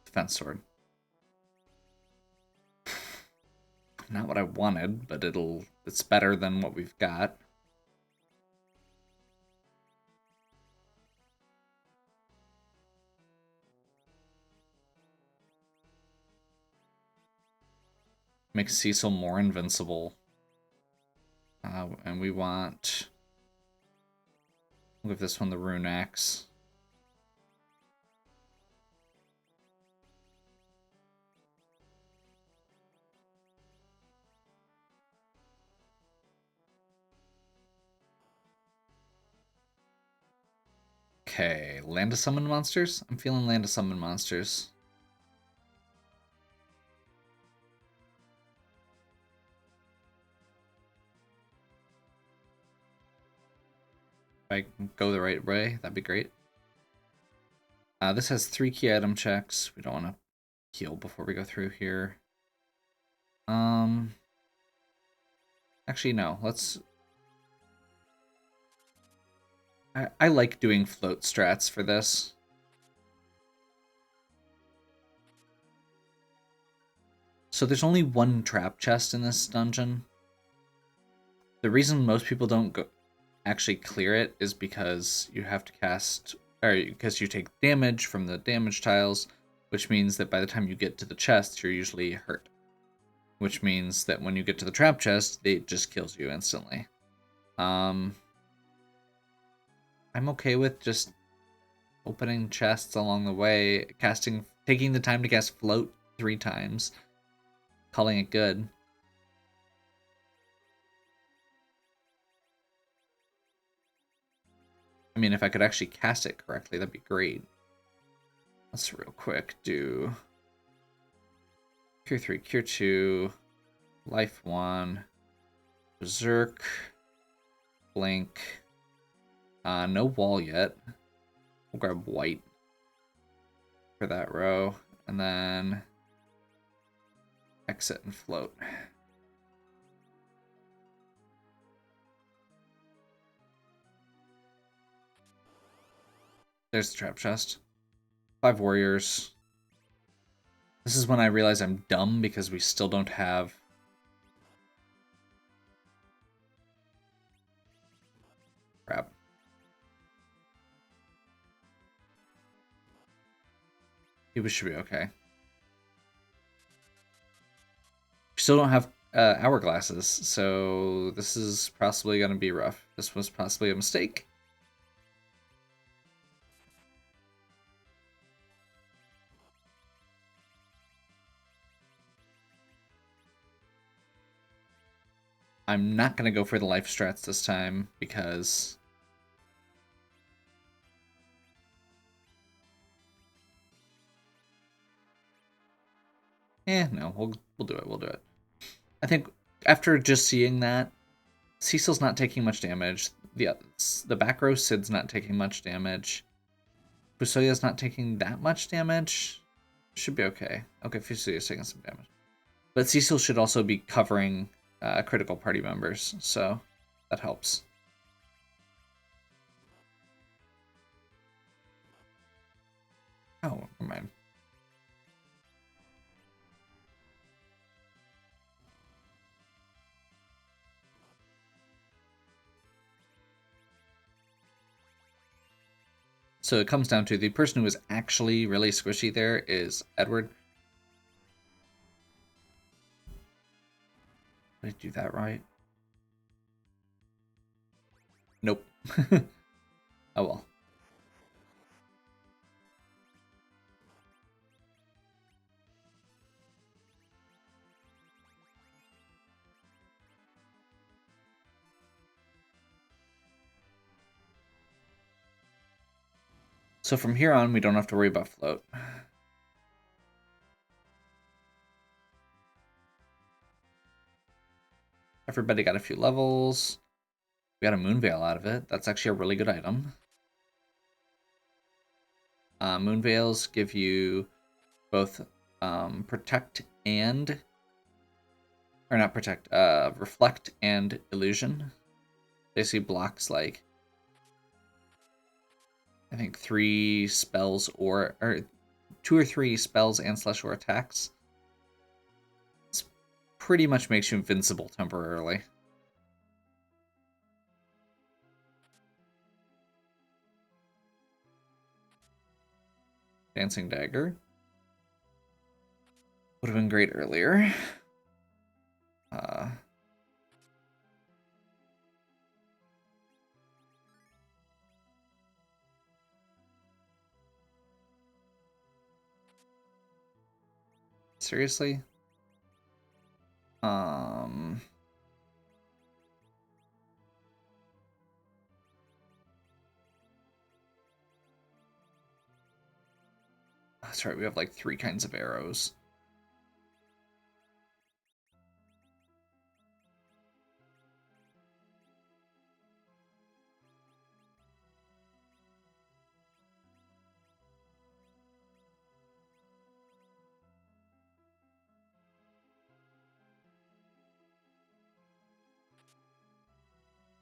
Defense sword. Not what I wanted, but it's better than what we've got. Makes Cecil more invincible. And we want... We'll give this one the Rune Axe. Okay, land to summon monsters? I'm feeling land to summon monsters. If I can go the right way, that'd be great. This has 3 key item checks. We don't want to heal before we go through here. Actually, no. Let's... I like doing float strats for this. So there's only one trap chest in this dungeon. The reason most people don't actually clear it is because you have to cast, or because you take damage from the damage tiles, which means that by the time you get to the chest, you're usually hurt. which means that when you get to the trap chest, it just kills you instantly. I'm okay with just opening chests along the way, taking the time to cast float 3 times, calling it good. I mean, if I could actually cast it correctly, that'd be great. Let's real quick do Cure 3, Cure 2, Life 1, Berserk, Blink. No wall yet. We'll grab white for that row, and then exit and float. There's the trap chest. 5 warriors. This is when I realize I'm dumb because we still don't have... Crap. We should be okay. We still don't have hourglasses, so this is possibly going to be rough. This was possibly a mistake. I'm not going to go for the life strats this time because... no, we'll do it. We'll do it. I think after just seeing that, Cecil's not taking much damage. The back row Sid's not taking much damage. Fusoya's not taking that much damage. Should be okay. Okay, Fusoya's taking some damage. But Cecil should also be covering critical party members, so that helps. Oh, never mind. So it comes down to the person who is actually really squishy there is Edward. Did I do that right? Nope. Oh well. So from here on, we don't have to worry about float. Everybody got a few levels. We got a Moonveil out of it. That's actually a really good item. Moonveils give you both protect and... Or not protect, reflect and illusion. Basically blocks like... I think 3 spells or 2 or 3 spells and slash or attacks. This pretty much makes you invincible temporarily. Dancing Dagger. Would have been great earlier. Seriously? That's right, we have like 3 kinds of arrows.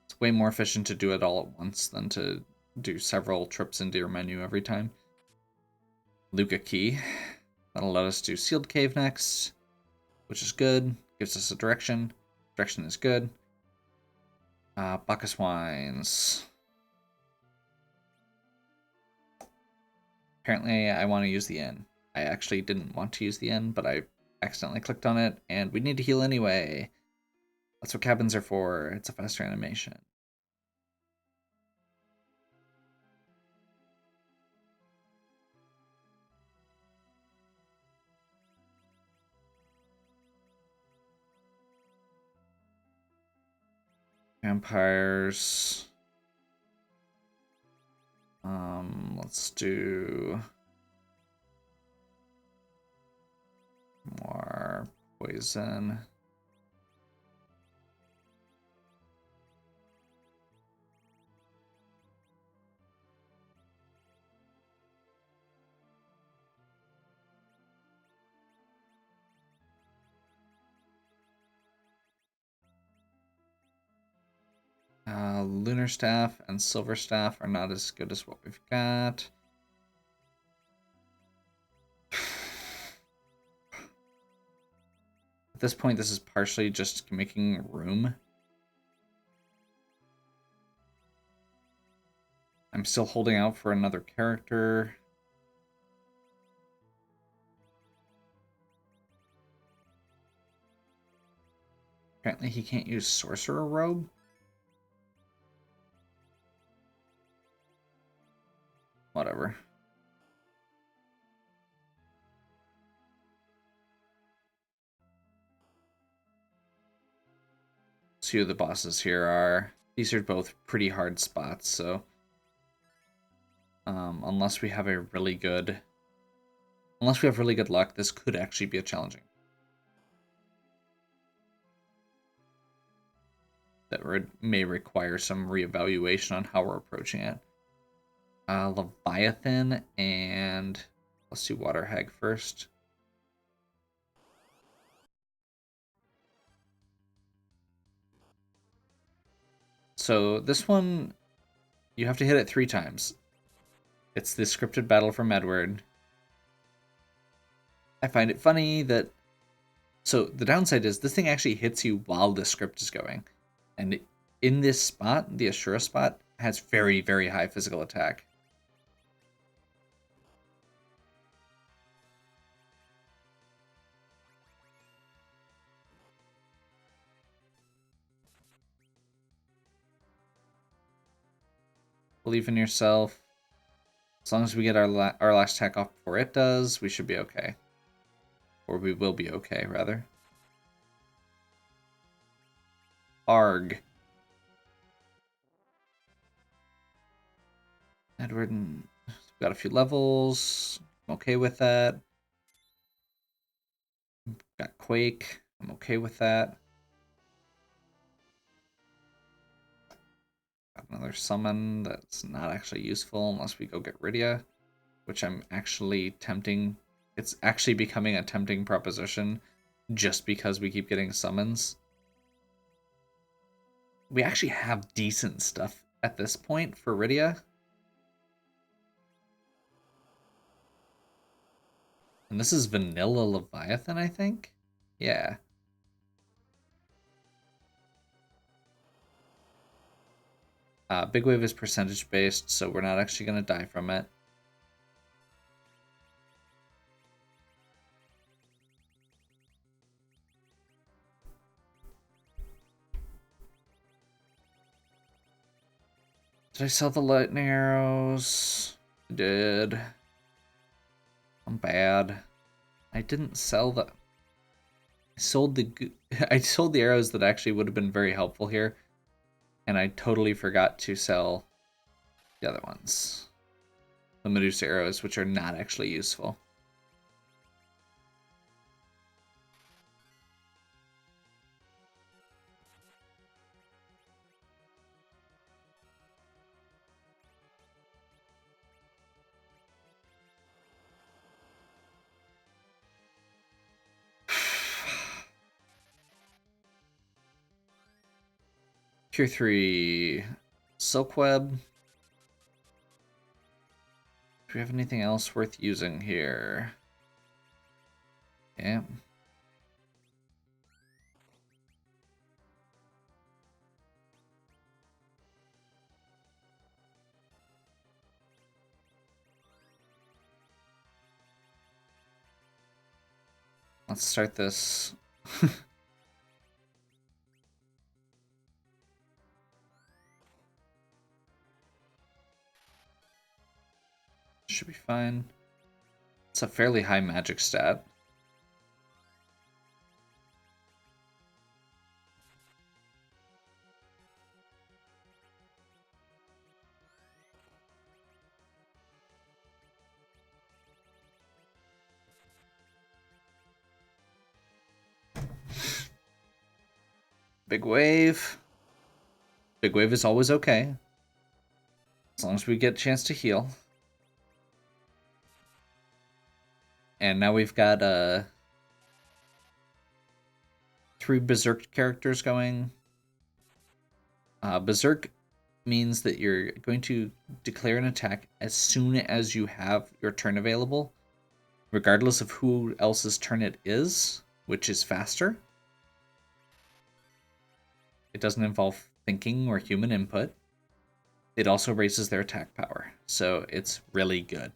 It's way more efficient to do it all at once than to do several trips into your menu every time. Luca Key. That'll let us do Sealed Cave next, which is good. Gives us a direction. Direction is good. Bacchus Wines. Apparently I want to use the N. I actually didn't want to use the N, but I accidentally clicked on it, and we need to heal anyway. That's what cabins are for. It's a faster animation. Vampires. Let's do more poison. Lunar Staff and Silver Staff are not as good as what we've got. At this point, this is partially just making room. I'm still holding out for another character. Apparently he can't use Sorcerer Robe. Whatever. See who the bosses here are. These are both pretty hard spots, so unless we have really good luck, this could actually be a challenging. That may require some reevaluation on how we're approaching it. Leviathan and let's do Water Hag first. So this one, you have to hit it 3 times. It's the scripted battle from Edward. I find it funny that... So the downside is this thing actually hits you while the script is going. And in this spot, the Ashura spot, has very, very high physical attack. Believe in yourself. As long as we get our last attack off before it does, we should be okay. Or we will be okay, rather. Arg. Edward, we've got a few levels. I'm okay with that. Got Quake. I'm okay with that. Got another summon that's not actually useful unless we go get Rydia, which I'm actually tempting. It's actually becoming a tempting proposition just because we keep getting summons. We actually have decent stuff at this point for Rydia. And this is Vanilla Leviathan, I think? Yeah. Big Wave is percentage based, so we're not actually going to die from it. Did I sell the lightning arrows? I did. I'm bad. I didn't sell the... I sold the arrows that actually would have been very helpful here. And I totally forgot to sell the other ones. The Medusa arrows, which are not actually useful. Tier 3 Silkweb. Do we have anything else worth using here? Yeah. Let's start this. Should be fine. It's a fairly high magic stat. Big wave. Big wave is always okay. As long as we get a chance to heal. And now we've got 3 Berserk characters going. Berserk means that you're going to declare an attack as soon as you have your turn available, regardless of who else's turn it is, which is faster. It doesn't involve thinking or human input. It also raises their attack power, so it's really good.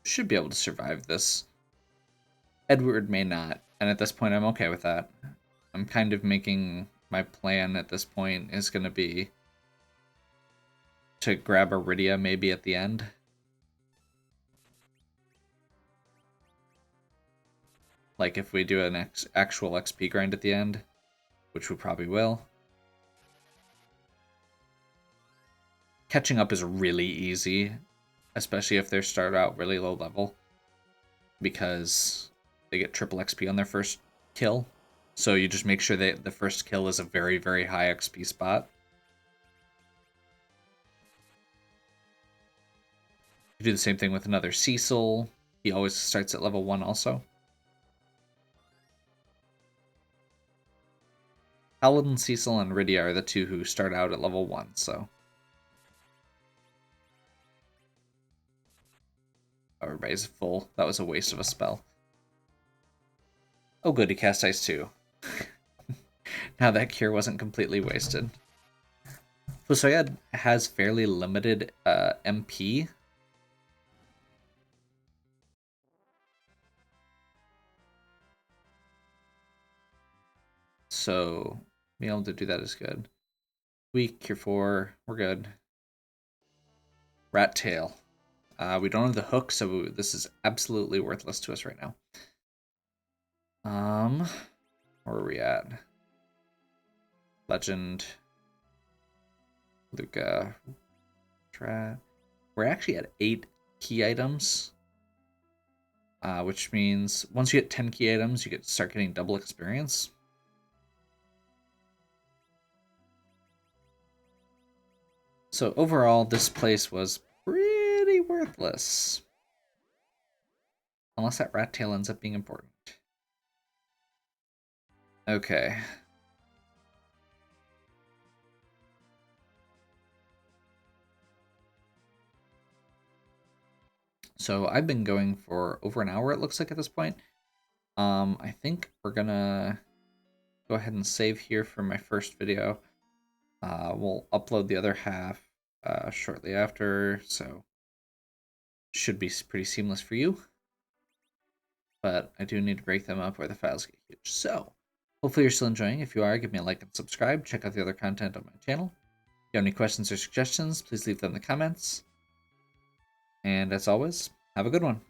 Should be able to survive this. Edward may not, and at this point I'm okay with that. I'm kind of making my plan at this point is going to be to grab Iridia maybe at the end. Like if we do an actual XP grind at the end, which we probably will. Catching up is really easy, especially if they start out really low level, because they get triple XP on their first kill. So you just make sure that the first kill is a very, very high XP spot. You do the same thing with another Cecil. He always starts at level 1 also. Paladin, Cecil, and Iridia are the 2 who start out at level 1, so... Everybody's full. That was a waste of a spell. Oh good, he cast Ice too. Now that cure wasn't completely wasted. Fusoyad has fairly limited MP. So being able to do that is good. Weak, cure 4, we're good. Rat Tail. We don't have the hook, so this is absolutely worthless to us right now. Where are we at? Legend. Luca. We're actually at 8 key items. Which means once you get 10 key items, you start getting double experience. So overall, this place was pretty worthless. Unless that rat tail ends up being important. Okay. So I've been going for over an hour, it looks like, at this point. I think we're gonna go ahead and save here for my first video. We'll upload the other half shortly after, so should be pretty seamless for you. But I do need to break them up where the files get huge. So hopefully you're still enjoying. If you are, give me a like and subscribe. Check out the other content on my channel. If you have any questions or suggestions, please leave them in the comments. And as always, have a good one.